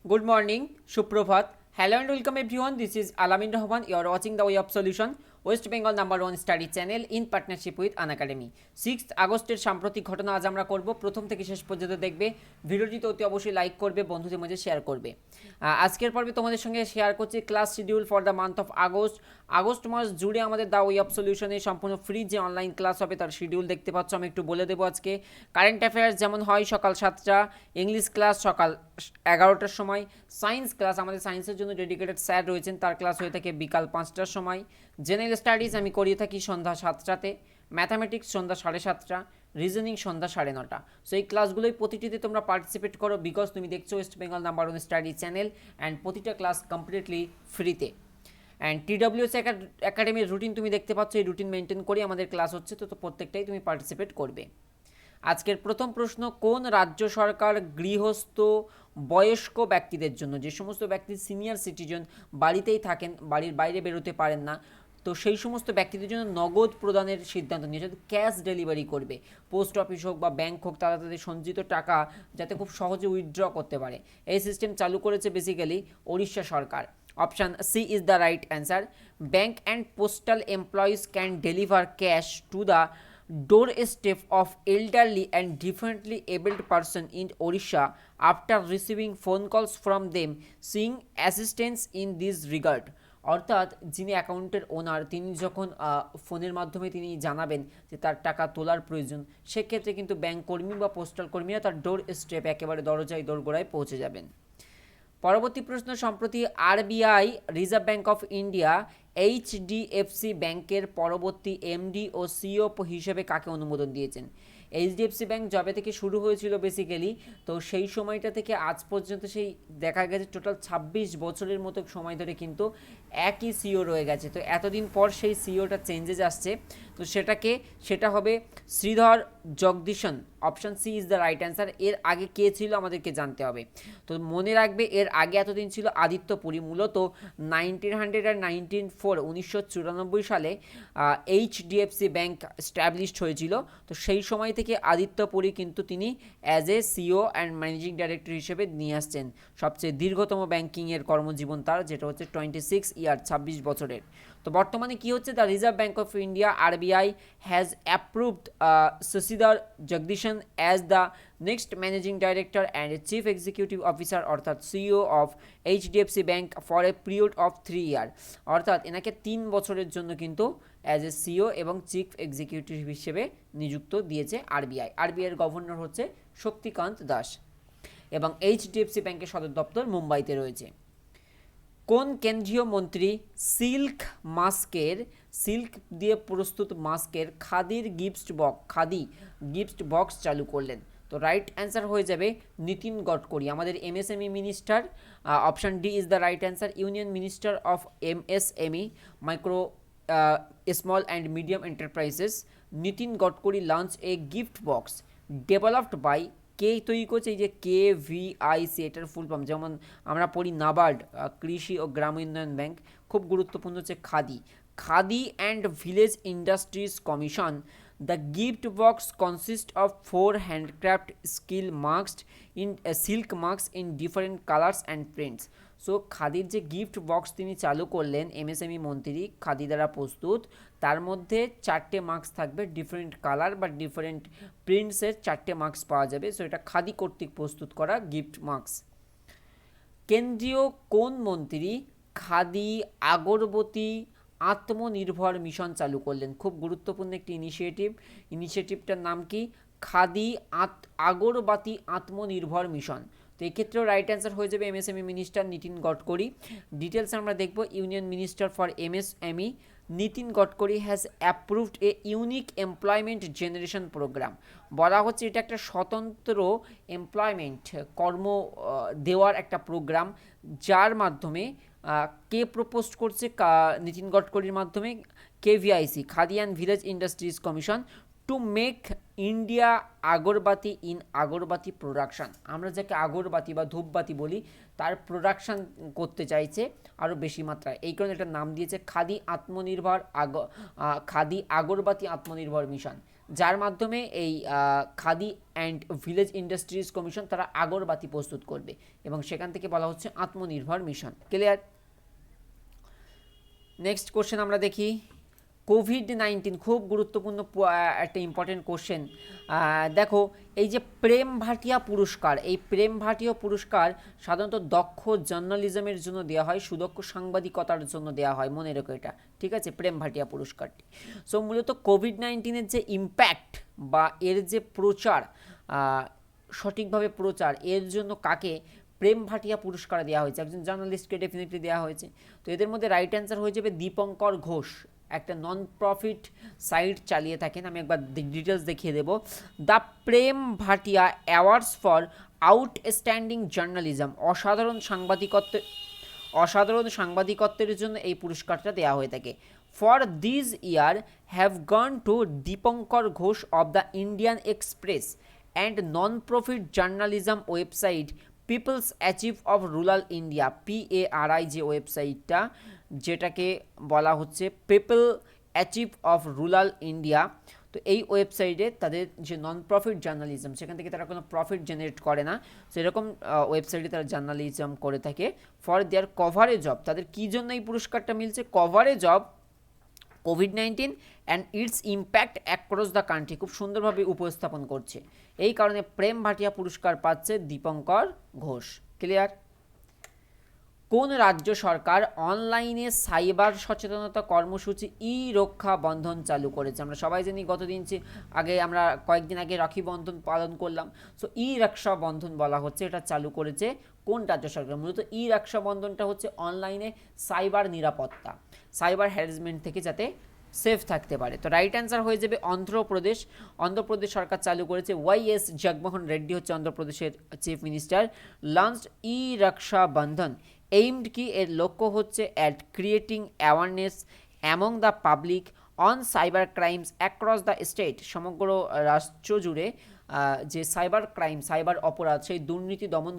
Good morning, Suprabhat. Hello and welcome everyone. This is Alamin Rahman. You are watching the Way of Solution, West Bengal #1 study channel in partnership with Unacademy. 6th আগস্টের সাম্প্রতিক ঘটনা আজ আমরা করব। প্রথম থেকে শেষ পর্যন্ত দেখবে। ভিডিওটি অতি অবশ্যই লাইক করবে, বন্ধুদের মাঝে শেয়ার করবে। আজকের পর্বে তোমাদের সঙ্গে শেয়ার করছি class schedule for the month of August মাস জুড়ে আমাদের দ্য ওয়ে অফ সলিউশনে সম্পূর্ণ ফ্রি যে অনলাইন ক্লাস হবে তার শিডিউল দেখতে পাচ্ছ। আমি একটু বলে দেবো আজকে। কারেন্ট অ্যাফেয়ার্স যেমন হয় সকাল 7টা, ইংলিশ ক্লাস সকাল 11টার সময়, সায়েন্স ক্লাস আমাদের সায়েন্সের জন্য ডেডিকেটেড স্যার রয়েছেন, তার ক্লাস হয়ে থাকে বিকাল 5টার সময়। জেনারেল স্টাডিজ আমি করিয়ে থাকি সন্ধ্যা 7টাতে, ম্যাথামেটিক্স সন্ধ্যা 7:30, রিজনিং সন্ধ্যা 9:30। সো এই ক্লাসগুলোই প্রতিটিতে তোমরা পার্টিসিপেট করো, বিকজ তুমি দেখছো West Bengal #1 study channel and প্রতিটা ক্লাস কমপ্লিটলি ফ্রিতে। অ্যান্ড TWS একাডেমির রুটিন তুমি দেখতে পাচ্ছ, এই রুটিন মেনটেন করে আমাদের ক্লাস হচ্ছে, তো প্রত্যেকটাই তুমি পার্টিসিপেট করবে। আজকের প্রথম প্রশ্ন, কোন রাজ্য সরকার গৃহস্থ বয়স্ক ব্যক্তিদের জন্য, যে সমস্ত ব্যক্তি সিনিয়র সিটিজেন বাড়িতেই থাকেন, বাড়ির বাইরে বেরোতে পারেন না, তো সেই সমস্ত ব্যক্তিদের জন্য নগদ প্রদানের সিদ্ধান্ত নিয়েছে, ক্যাশ ডেলিভারি করবে। পোস্ট অফিস হোক বা ব্যাংক হোক, তারা তাদের সঞ্চিত টাকা যাতে খুব সহজে উইথড্র করতে পারে, এই সিস্টেম চালু করেছে বেসিক্যালি ওড়িশা সরকার। Option C is the right answer. Bank and postal employees can deliver cash to the doorstep of elderly and differently abled person in Odisha after receiving phone calls from them seeking assistance in this regard. অর্থাৎ যিনি অ্যাকাউন্টের ওনার, তিনি যখন ফোনের মাধ্যমে তিনি জানাবেন যে তার টাকা তোলার প্রয়োজন, সেক্ষেত্রে কিন্তু ব্যাংক কর্মী বা পোস্টাল কর্মীরা তার ডোর স্টেপ, একেবারে দরজায় দোরগোড়ায় পৌঁছে যাবেন। পরবর্তী প্রশ্ন, সম্প্রতি RBI reserve bank of India HDFC ব্যাংকের পরবর্তী MD ও CEO হিসেবে কাকে অনুমোদন দিয়েছেন? HDFC ব্যাংক যবে থেকে শুরু হয়েছিল বেসিক্যালি, তো সেই সময়টা থেকে আজ পর্যন্ত সেই দেখা গেছে টোটাল 26 বছরের মতো সময় ধরে কিন্তু একই CEO রয়ে গেছে। তো এতদিন পর সেই CEOটা চেঞ্জেস আসছে, তো সেটা হবে Sridhar Jagadeesan. Option C is the right answer. এর আগে কে ছিল আমাদেরকে জানতে হবে। তো মনে রাখবে, এর আগে এতদিন ছিল আদিত্য পুরী। মূলত 1994 সালে HDFC ব্যাংক স্ট্যাবলিশড হয়েছিল। তো সেই সময় থেকে আদিত্য পুরী কিন্তু তিনি as a CEO and managing director হিসেবে নিয়ে আসছেন। সবচেয়ে দীর্ঘতম ব্যাংকিংয়ের কর্মজীবন তার, যেটা হচ্ছে 26 ইয়ার, 26 বছরের। তো বর্তমানে কি হচ্ছে, the reserve bank of India RBI has approved Shashidhar Jagdishan as the next managing director and chief executive officer, অর্থাৎ CEO of HDFC bank for a period of 3 ইয়ার। অর্থাৎ এনাকে 3 বছরের জন্য কিন্তু অ্যাজ এ CEO এবং চিফ এক্সিকিউটিভ হিসেবে নিযুক্ত দিয়েছে RBI। RBI এর গভর্নর হচ্ছে শক্তিকান্ত দাস এবং HDFC ব্যাংকের সদর দপ্তর মুম্বাইতে রয়েছে। কোন কেন্দ্রীয় মন্ত্রী সিল্ক দিয়ে প্রস্তুত মাস্কের খাদি গিফট বক্স চালু করলেন? তো রাইট অ্যান্সার হয়ে যাবে নীতিন গডকরি, আমাদের MSME minister. Option D is the right answer. Union minister of MSME, micro small and medium enterprises, Nitin Gadkari launch a gift box developed by, কে তৈরি করছে? এই যে KVIC, এটার ফুল ফর্ম যেমন আমরা পড়ি নাবার্ড, কৃষি ও গ্রাম উন্নয়ন ব্যাংক। খুব গুরুত্বপূর্ণ হচ্ছে khadi and village industries commission. The gift box consist of 4 handcraft silk mask in different colours and prints. So খাদির যে গিফট বক্স তিনি চালু করলেন, MSME মন্ত্রী, খাদি দ্বারা প্রস্তুত, তার মধ্যে 4টে মাস্ক থাকবে, ডিফারেন্ট কালার বা ডিফারেন্ট প্রিন্টসের 4টে মাস্ক পাওয়া যাবে। সো এটা খাদি কর্তৃক প্রস্তুত করা গিফট মাস্ক। কেন্দ্রীয় কোন মন্ত্রী খাদি আগরবতী আত্মনির্ভর মিশন চালু করলেন? খুব গুরুত্বপূর্ণ একটি ইনিশিয়েটিভটার নাম কি? খাদি আগরবাতি আত্মনির্ভর মিশন। তো এক্ষেত্রেও রাইট অ্যান্সার হয়ে যাবে MSME minister Nitin Gadkari. Details আমরা দেখব। Union minister for MSME Nitin Gadkari has approved a unique employment generation programme. বলা হচ্ছে এটা একটা স্বতন্ত্র এমপ্লয়মেন্ট কর্ম দেওয়ার একটা প্রোগ্রাম, যার মাধ্যমে কে প্রপোজ করছে? নীতিন গডকরির মাধ্যমে KVIC, khadi and village industries commission, to make India agarbatti in agarbatti production. আমরা যাকে আগরবাতি বা ধূপবাতি বলি, তার প্রোডাকশান করতে চাইছে আরও বেশি মাত্রায়। এই কারণে এটার নাম দিয়েছে খাদি আগরবাতি আত্মনির্ভর মিশন। যার মাধ্যমে এই khadi and village industries commission তারা আগরবাতি প্রস্তুত করবে এবং সেখান থেকে বলা হচ্ছে আত্মনির্ভর মিশন। ক্লিয়ার? নেক্সট কোশ্চেন আমরা দেখি। কোভিড-19 খুব গুরুত্বপূর্ণ একটা ইম্পর্টেন্ট কোশ্চেন। দেখো, এই যে প্রেম ভাটিয়া পুরস্কার, এই প্রেম ভাটিয়া পুরস্কার সাধারণত দক্ষ জার্নালিজমের জন্য দেওয়া হয়, সুদক্ষ সাংবাদিকতার জন্য দেওয়া হয়, মনে রেখো এটা, ঠিক আছে, প্রেম ভাটিয়া পুরস্কারটি। সো মূলত কোভিড-19-এর যে ইম্প্যাক্ট বা এর যে প্রচার, সঠিকভাবে প্রচার, এর জন্য কাকে প্রেম ভাটিয়া পুরস্কার দেওয়া হয়েছে? একজন জার্নালিস্টকে ডেফিনেটলি দেওয়া হয়েছে। তো এদের মধ্যে রাইট অ্যান্সার হয়ে যাবে দীপঙ্কর ঘোষ, একটা নন প্রফিট সাইট চালিয়ে থাকেন। আমি একবার ডিটেলস দেখিয়ে দেবো। The Prem Bhatia awards for outstanding journalism, অসাধারণ সাংবাদিকত্বের জন্য এই পুরস্কারটা দেওয়া হয়ে থাকে। For this year have gone to Dipankar Ghosh of the Indian Express and non profit journalism website people's archive of rural India, PARI যে ওয়েবসাইটটা, যেটাকে বলা হচ্ছে people archive of rural India. তো এই ওয়েবসাইটে তাদের যে নন প্রফিট জার্নালিজম, সেখান থেকে তারা কোনো প্রফিট জেনারেট করে না, সেরকম ওয়েবসাইটে তারা জার্নালিজম করে থাকে ফর দেয়ার কভারেজ অফ, তাদের কী জন্য এই পুরস্কারটা মিলছে? Coverage of COVID-19 and it's impact across the country, খুব সুন্দরভাবে উপস্থাপন করছে। এই কারণে প্রেম ভাটিয়া পুরস্কার পাচ্ছে দীপঙ্কর ঘোষ। ক্লিয়ার? কোন রাজ্য সরকার অনলাইনে সাইবার সচেতনতা কর্মসূচি রক্ষা বন্ধন চালু করেছে? আমরা সবাই জানি গতদিন আগে আমরা কয়েকদিন আগে রাখি বন্ধন পালন করলাম। সো রক্ষা বন্ধন বলা হচ্ছে, এটা চালু করেছে কোন রাজ্য সরকার? মূলত রক্ষা বন্ধনটা হচ্ছে অনলাইনে সাইবার নিরাপত্তা, সাইবার হ্যারাসমেন্ট থেকে যাতে সেফ থাকতে পারে। তো রাইট অ্যান্সার হয়ে যাবে অন্ধ্রপ্রদেশ। অন্ধ্রপ্রদেশ সরকার চালু করেছে। YS জগনমোহন রেড্ডি হচ্ছে অন্ধ্রপ্রদেশের চিফ মিনিস্টার। লঞ্চ রক্ষা বন্ধন এইমড কি, এর লক্ষ্য হচ্ছে at creating awareness among the public on cyber crimes across the state, সমগ্র রাষ্ট্র জুড়ে যে সাইবার ক্রাইম, সাইবার অপরাধ, সেই দুর্নীতি দমন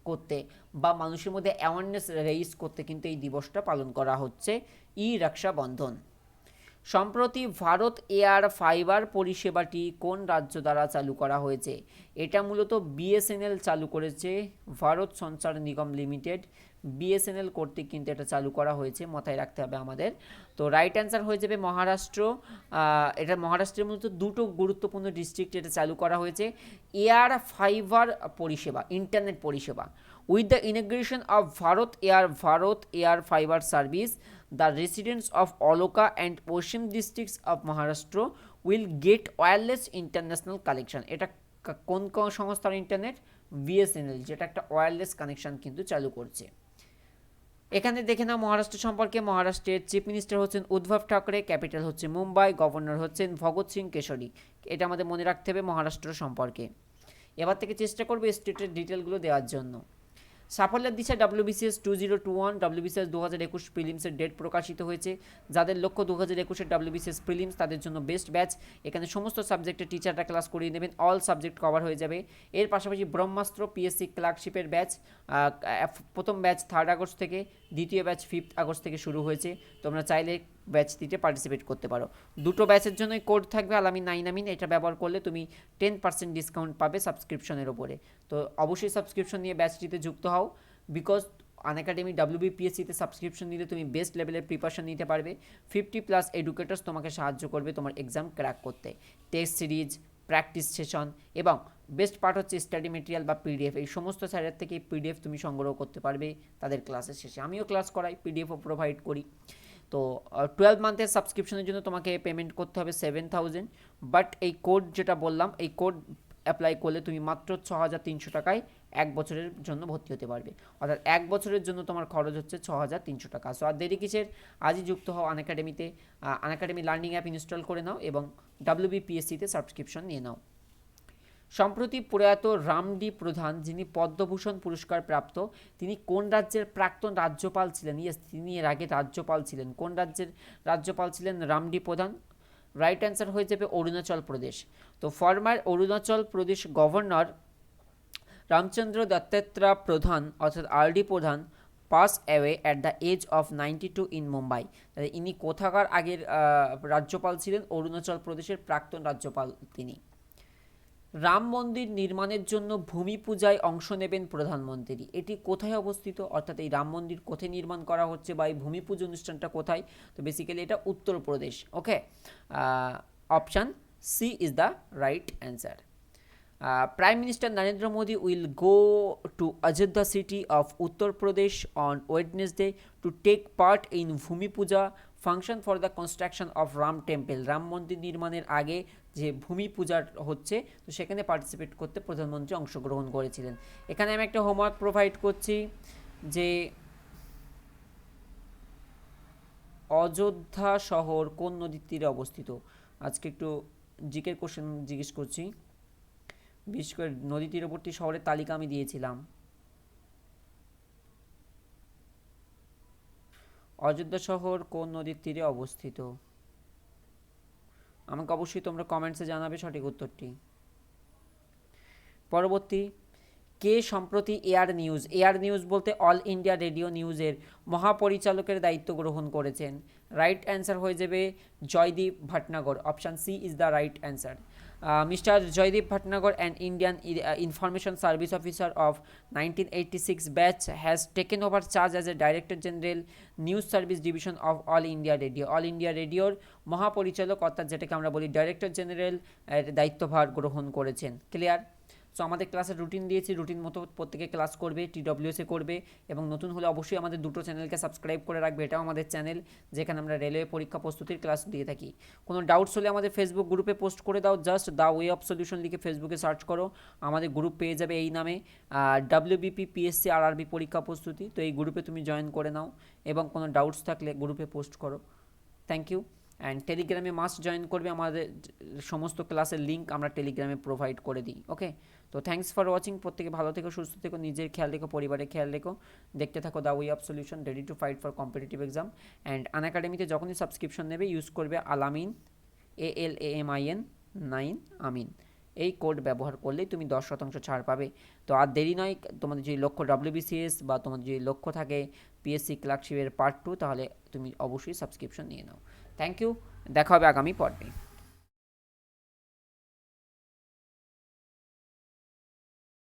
করতে বা মানুষের মধ্যে অ্যাওয়ারনেস রেইজ করতে কিন্তু এই দিবসটা পালন করা হচ্ছে, রক্ষা বন্ধন। সম্প্রতি ভারত এয়ার ফাইবার পরিষেবাটি কোন রাজ্য দ্বারা চালু করা হয়েছে? এটা মূলত BSNL চালু করেছে, ভারত সঞ্চার নিগম লিমিটেড, BSNL কর্তৃক কিন্তু এটা চালু করা হয়েছে, মাথায় রাখতে হবে আমাদের। তো রাইট অ্যান্সার হয়ে যাবে মহারাষ্ট্র। এটা মহারাষ্ট্রের মূলত দুটো গুরুত্বপূর্ণ ডিস্ট্রিক্ট এটা চালু করা হয়েছে এয়ার ফাইবার পরিষেবা, ইন্টারনেট পরিষেবা। With the ইনগ্রেশন of Bharat air fibre service, the residents of Oloka and Oshim districts of Maharashtra will get wireless international connection. এটা কোন সংস্থার ইন্টারনেট? BSNL, যেটা একটা ওয়্যারলেস কানেকশন কিন্তু চালু করছে। এখানে দেখে নাও মহারাষ্ট্র সম্পর্কে। মহারাষ্ট্রের চিফ মিনিস্টার হচ্ছেন উদ্ধব ঠাকরে, ক্যাপিটাল হচ্ছে মুম্বাই, গভর্নর হচ্ছেন ভগৎ সিং কেশরী। এটা আমাদের মনে রাখতে হবে মহারাষ্ট্র সম্পর্কে। এবার থেকে চেষ্টা করবো স্টেটের ডিটেলগুলো দেওয়ার জন্য। সাফল্যের দিশা WBCS 2021, WBCS 2021 প্রিলিমসের ডেট প্রকাশিত হয়েছে। যাদের লক্ষ্য 2021-এর WBCS প্রিলিমস, তাদের জন্য বেস্ট ব্যাচ। এখানে সমস্ত সাবজেক্টের টিচাররা ক্লাস করিয়ে দেবেন, অল সাবজেক্ট কভার হয়ে যাবে। এর পাশাপাশি ব্রহ্মাস্ত্র PSC ক্লার্কশিপের ব্যাচ, প্রথম ব্যাচ 3 আগস্ট থেকে, দ্বিতীয় ব্যাচ 5 আগস্ট থেকে শুরু হয়েছে। তোমরা চাইলে ব্যাচটিতে পার্টিসিপেট করতে পারো। দুটো ব্যাচের জন্যই কোড থাকবে আলামিন 9 এটা ব্যবহার করলে তুমি 10% ডিসকাউন্ট পাবে সাবস্ক্রিপশনের ওপরে। তো অবশ্যই সাবস্ক্রিপশন নিয়ে ব্যাচটিতে যুক্ত হও, বিকজ আনএকাডেমি WBPSCতে সাবস্ক্রিপশন নিলে তুমি বেস্ট লেভেলের প্রিপারেশন নিতে পারবে। 50+ এডুকেটার্স তোমাকে সাহায্য করবে তোমার এক্সাম ক্র্যাক করতে। টেস্ট সিরিজ, প্র্যাকটিস সেশন এবং বেস্ট পার্ট হচ্ছে স্টাডি মেটেরিয়াল বা PDF, এই সমস্ত স্যারের থেকে PDF তুমি সংগ্রহ করতে পারবে তাদের ক্লাসের শেষে। আমিও ক্লাস করাই, PDFও প্রোভাইড করি। তো 12 মান্থের সাবস্ক্রিপশনের জন্য তোমাকে পেমেন্ট করতে হবে 7000, বাট এই কোড যেটা বললাম, এই কোড অ্যাপ্লাই করলে তুমি মাত্র 6300 টাকায় 1 বছরের জন্য ভর্তি হতে পারবে। অর্থাৎ 1 বছরের জন্য তোমার খরচ হচ্ছে 6300 টাকা। সো আর দেরি কিসের, আজই যুক্ত হও আনএকাডেমিতে। আনএকাডেমি লার্নিং অ্যাপ ইনস্টল করে নাও এবং WBPSCতে সাবস্ক্রিপশন নিয়ে নাও। সম্প্রতি প্রয়াত রামডি প্রধান, যিনি পদ্মভূষণ পুরস্কার প্রাপ্ত, তিনি কোন রাজ্যের প্রাক্তন রাজ্যপাল ছিলেন? তিনি এর আগে রাজ্যপাল ছিলেন। কোন রাজ্যের রাজ্যপাল ছিলেন রামডি প্রধান? রাইট অ্যান্সার হয়ে যাবে অরুণাচল প্রদেশ। তো ফরমার অরুণাচল প্রদেশ গভর্নর রামচন্দ্র দত্তেত্রা প্রধান অর্থাৎ RD Pradhan pass away at the age of 92 in Mumbai. তাহলে ইনি কোথাকার আগের রাজ্যপাল ছিলেন? অরুণাচল প্রদেশের প্রাক্তন রাজ্যপাল তিনি। রাম মন্দির নির্মাণের জন্য ভূমি পূজায় অংশ নেবেন প্রধানমন্ত্রী। এটি কোথায় অবস্থিত, অর্থাৎ এই রাম মন্দির কোথায় নির্মাণ করা হচ্ছে বা এই ভূমি পুজো অনুষ্ঠানটা কোথায়? তো বেসিক্যালি এটা Uttar Pradesh. Okay, option C is the right answer. Prime Minister Narendra Modi will go to Ajodhya city of Uttar Pradesh on Wednesday to take part in Bhumi Puja function for the construction of Ram Temple. Ram মন্দির নির্মাণের আগে যে ভূমি পূজা হচ্ছে, তো সেখানে participate করতে প্রধানমন্ত্রী অংশগ্রহণ করেছিলেন। এখানে আমি একটা হোমওয়ার্ক প্রোভাইড করছি যে অযোধ্যা শহর কোন নদীর তীরে অবস্থিত। আজকে একটু জিকের কোশ্চেন জিজ্ঞেস করছি, বিশেষ করে নদী তীরবর্তী শহরের তালিকা আমি দিয়েছিলাম। অযোধ্যা শহর কোন নদীর তীরে অবস্থিত? আমাকে অবশ্যই তোমরা কমেন্টসে জানাবে সঠিক উত্তরটি। পরবর্তী, কে সম্প্রতি এয়ার নিউজ বলতে অল ইন্ডিয়া রেডিও নিউজের মহাপরিচালকের দায়িত্ব গ্রহণ করেছেন? রাইট অ্যান্সার হয়ে যাবে Joydeep Bhatnagar. Option C is the right answer. Mr. Joydeep Bhatnagar, an Indian Information Service Officer of 1986 batch, has taken over charge as a Director General News Service Division of All India Radio. All India Radioর মহাপরিচালক, অর্থাৎ যেটাকে আমরা বলি director general, দায়িত্বভার গ্রহণ করেছেন। Clear? So আমাদের ক্লাসের রুটিন দিয়েছি, রুটিন মতো প্রত্যেকে ক্লাস করবে, TWS করবে, এবং নতুন হলে অবশ্যই আমাদের দুটো চ্যানেলকে সাবস্ক্রাইব করে রাখবে। এটাও আমাদের চ্যানেল যেখানে আমরা রেলওয়ে পরীক্ষা প্রস্তুতির ক্লাস দিয়ে থাকি। কোনো ডাউটস হলে আমাদের ফেসবুক গ্রুপে পোস্ট করে দাও, just the way of solution লিখে ফেসবুকে সার্চ করো, আমাদের গ্রুপ পেয়ে যাবে এই নামে, WBP PSC RRB পরীক্ষা প্রস্তুতি। তো এই গ্রুপে তুমি জয়েন করে নাও এবং কোনো ডাউটস থাকলে গ্রুপে পোস্ট করো। Thank you. অ্যান্ড টেলিগ্রামে মাস্ট জয়েন করবে, আমাদের সমস্ত ক্লাসের লিঙ্ক আমরা টেলিগ্রামে প্রোভাইড করে দিই। ওকে, তো থ্যাঙ্কস ফর ওয়াচিং। প্রত্যেকে ভালো থেকো, সুস্থ থেকো, নিজের খেয়াল রেখো, পরিবারের খেয়াল রেখো। দেখতে থাকো the way of solution, ready to fight for competitive exam. And আনএকাডেমিতে যখনই সাবস্ক্রিপশন নেবে ইউজ করবে আলামিন, ALAMIN 9 আমিন। এই কোড ব্যবহার করলেই তুমি 10% ছাড় পাবে। তো আর দেরি নয়, তোমাদের যদি লক্ষ্য WBCS বা তোমাদের যদি লক্ষ্য থাকে PSC ক্লার্কশিপের পার্ট 2, তাহলে তুমি অবশ্যই সাবস্ক্রিপশন নিয়ে নাও। থ্যাংক ইউ, দেখা হবে আগামী পর্বে।